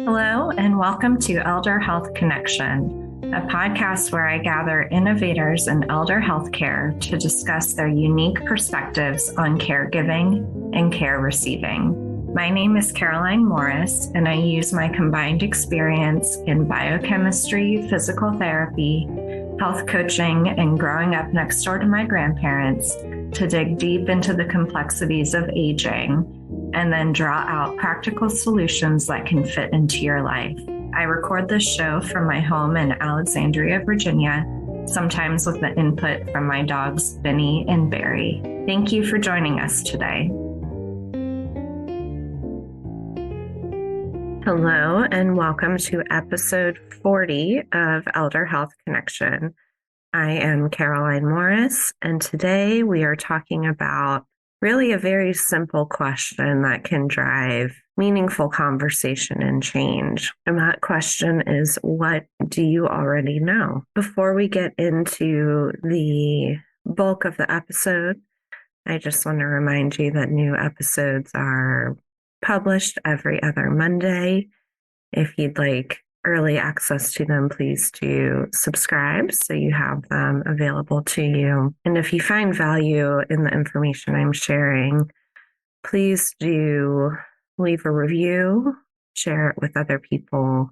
Hello, and welcome to Elder Health Connection, a podcast where I gather innovators in elder healthcare to discuss their unique perspectives on caregiving and care receiving. My name is Caroline Morris, and I use my combined experience in biochemistry, physical therapy, health coaching, and growing up next door to my grandparents to dig deep into the complexities of aging and then draw out practical solutions that can fit into your life. I record this show from my home in Alexandria, Virginia, sometimes with the input from my dogs, Benny and Barry. Thank you for joining us today. Hello, and welcome to episode 40 of Elder Health Connection. I am Caroline Morris, and today we are talking about really a very simple question that can drive meaningful conversation and change. And that question is, what do you already know? Before we get into the bulk of the episode, I just want to remind you that new episodes are published every other Monday. If you'd like early access to them, please do subscribe so you have them available to you. And if you find value in the information I'm sharing, please do leave a review, share it with other people,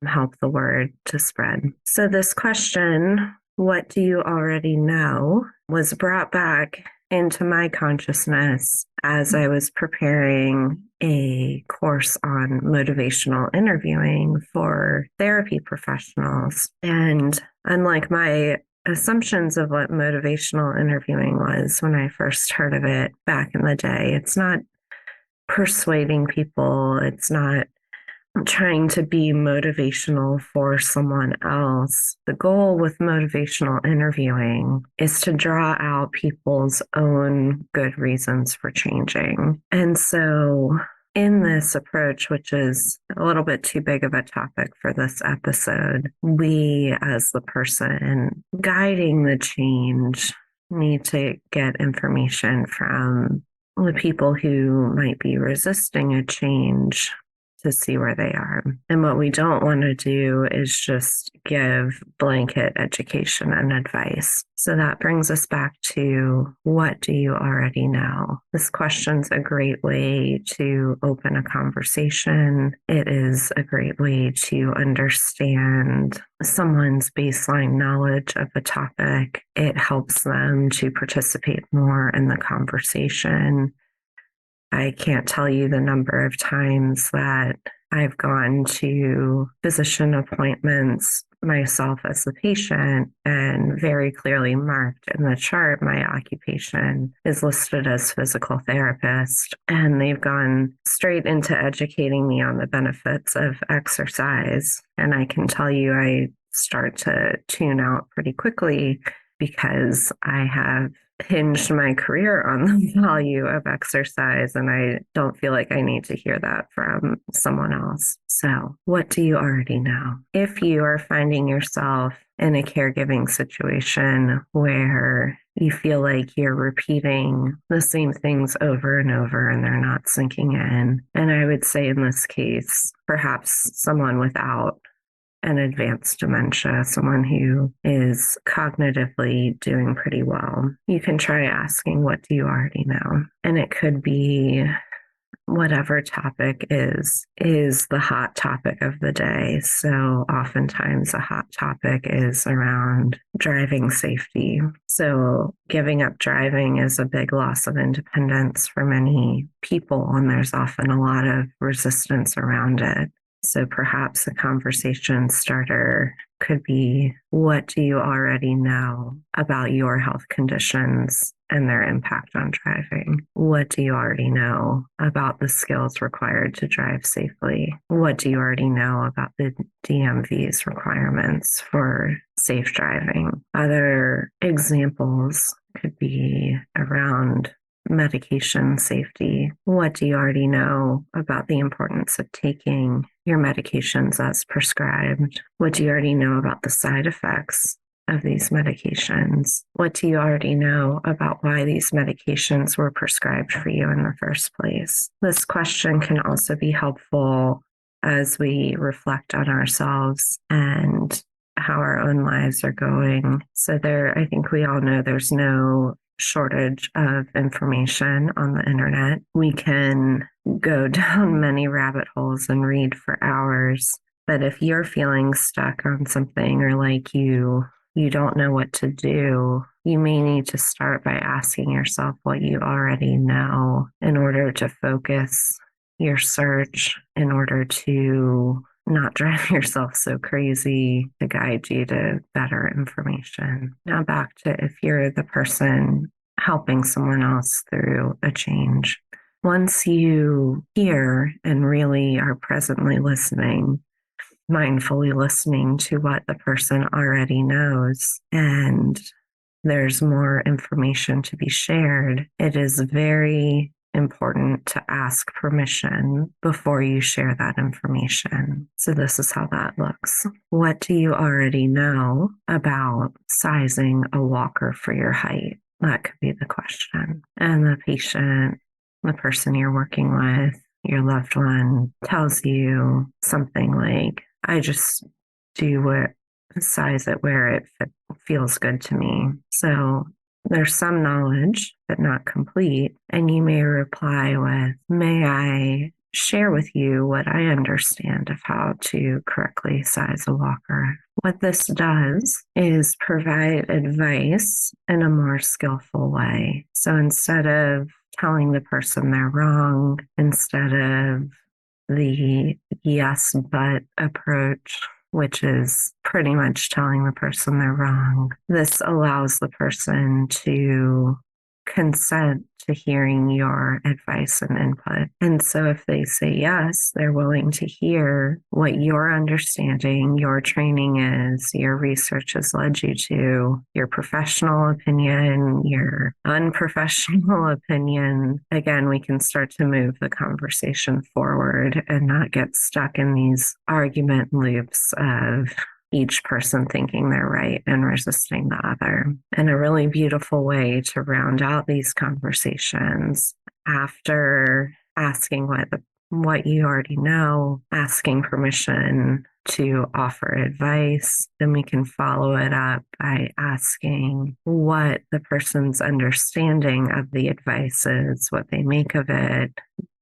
and help the word to spread. So this question, what do you already know, was brought back into my consciousness as I was preparing a course on motivational interviewing for therapy professionals. And unlike my assumptions of what motivational interviewing was when I first heard of it back in the day, it's not persuading people, it's not trying to be motivational for someone else. The goal with motivational interviewing is to draw out people's own good reasons for changing. And so in this approach, which is a little bit too big of a topic for this episode, we as the person guiding the change need to get information from the people who might be resisting a change to see where they are. And what we don't want to do is just give blanket education and advice. So that brings us back to, what do you already know? This question's a great way to open a conversation. It is a great way to understand someone's baseline knowledge of a topic. It helps them to participate more in the conversation. I can't tell you the number of times that I've gone to physician appointments myself as the patient and very clearly marked in the chart my occupation is listed as physical therapist. And they've gone straight into educating me on the benefits of exercise. And I can tell you I start to tune out pretty quickly because I have hinged my career on the value of exercise, and I don't feel like I need to hear that from someone else. So, what do you already know? If you are finding yourself in a caregiving situation where you feel like you're repeating the same things over and over and they're not sinking in, and I would say in this case, perhaps someone without an advanced dementia, someone who is cognitively doing pretty well, you can try asking, what do you already know? And it could be whatever topic is the hot topic of the day. So oftentimes a hot topic is around driving safety. So giving up driving is a big loss of independence for many people, and there's often a lot of resistance around it. So perhaps a conversation starter could be, what do you already know about your health conditions and their impact on driving? What do you already know about the skills required to drive safely? What do you already know about the DMV's requirements for safe driving? Other examples could be around medication safety. What do you already know about the importance of taking your medications as prescribed? What do you already know about the side effects of these medications? What do you already know about why these medications were prescribed for you in the first place? This question can also be helpful as we reflect on ourselves and how our own lives are going. So I think we all know there's no shortage of information on the internet. We can go down many rabbit holes and read for hours. But if you're feeling stuck on something or like you don't know what to do, you may need to start by asking yourself what you already know in order to focus your search, in order to not drive yourself so crazy, to guide you to better information. Now back to if you're the person helping someone else through a change. Once you hear and really are presently listening, mindfully listening to what the person already knows, and there's more information to be shared, it is very important to ask permission before you share that information. So this is how that looks. What do you already know about sizing a walker for your height? That could be the question. And the patient, the person you're working with, your loved one, tells you something like, I just size it where it feels good to me. So there's some knowledge, but not complete. And you may reply with, may I share with you what I understand of how to correctly size a walker? What this does is provide advice in a more skillful way. So instead of telling the person they're wrong, instead of the yes, but approach, which is pretty much telling the person they're wrong, this allows the person to consent to hearing your advice and input. And so if they say yes, they're willing to hear what your understanding, your training is, your research has led you to, your professional opinion, your unprofessional opinion. Again, we can start to move the conversation forward and not get stuck in these argument loops of each person thinking they're right and resisting the other. And a really beautiful way to round out these conversations, after asking what you already know, asking permission to offer advice, then we can follow it up by asking what the person's understanding of the advice is, what they make of it.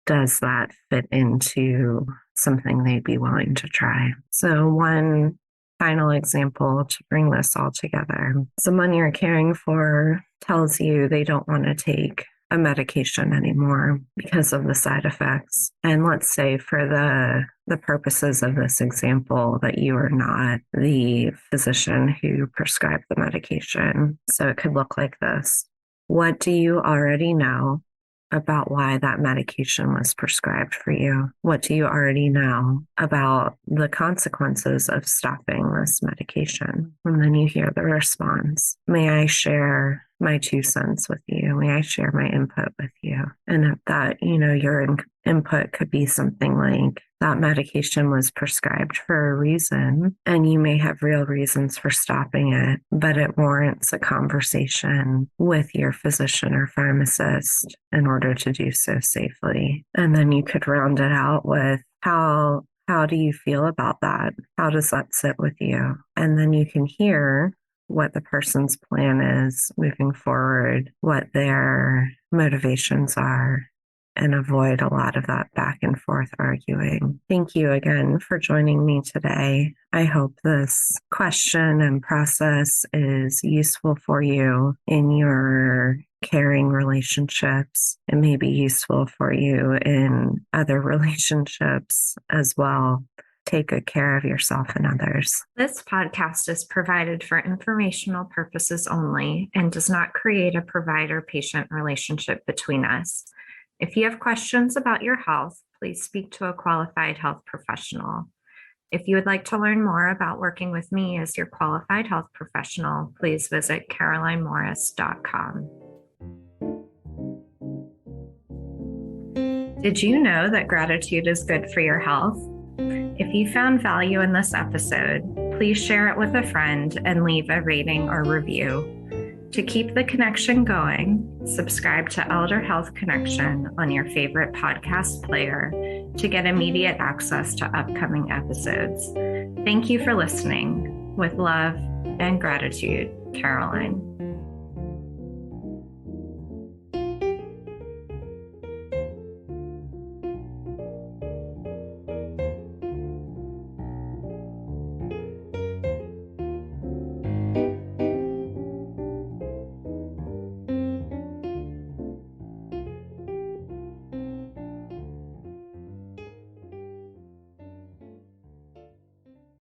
Does that fit into something they'd be willing to try? So one final example to bring this all together. Someone you're caring for tells you they don't want to take a medication anymore because of the side effects. And let's say for the purposes of this example that you are not the physician who prescribed the medication. So it could look like this. What do you already know about why that medication was prescribed for you? What do you already know about the consequences of stopping this medication? And then you hear the response. May I share my 2 cents with you? May I share my input with you? And if that, your input could be something like, that medication was prescribed for a reason, and you may have real reasons for stopping it, but it warrants a conversation with your physician or pharmacist in order to do so safely. And then you could round it out with, how do you feel about that? How does that sit with you? And then you can hear what the person's plan is moving forward, what their motivations are, and avoid a lot of that back and forth arguing. Thank you again for joining me today. I hope this question and process is useful for you in your caring relationships. It may be useful for you in other relationships as well. Take good care of yourself and others. This podcast is provided for informational purposes only and does not create a provider-patient relationship between us. If you have questions about your health, please speak to a qualified health professional. If you would like to learn more about working with me as your qualified health professional, please visit carolinemorris.com. Did you know that gratitude is good for your health? If you found value in this episode, please share it with a friend and leave a rating or review. To keep the connection going, Subscribe to Elder Health Connection on your favorite podcast player to get immediate access to upcoming episodes. Thank you for listening. With love and gratitude, Caroline.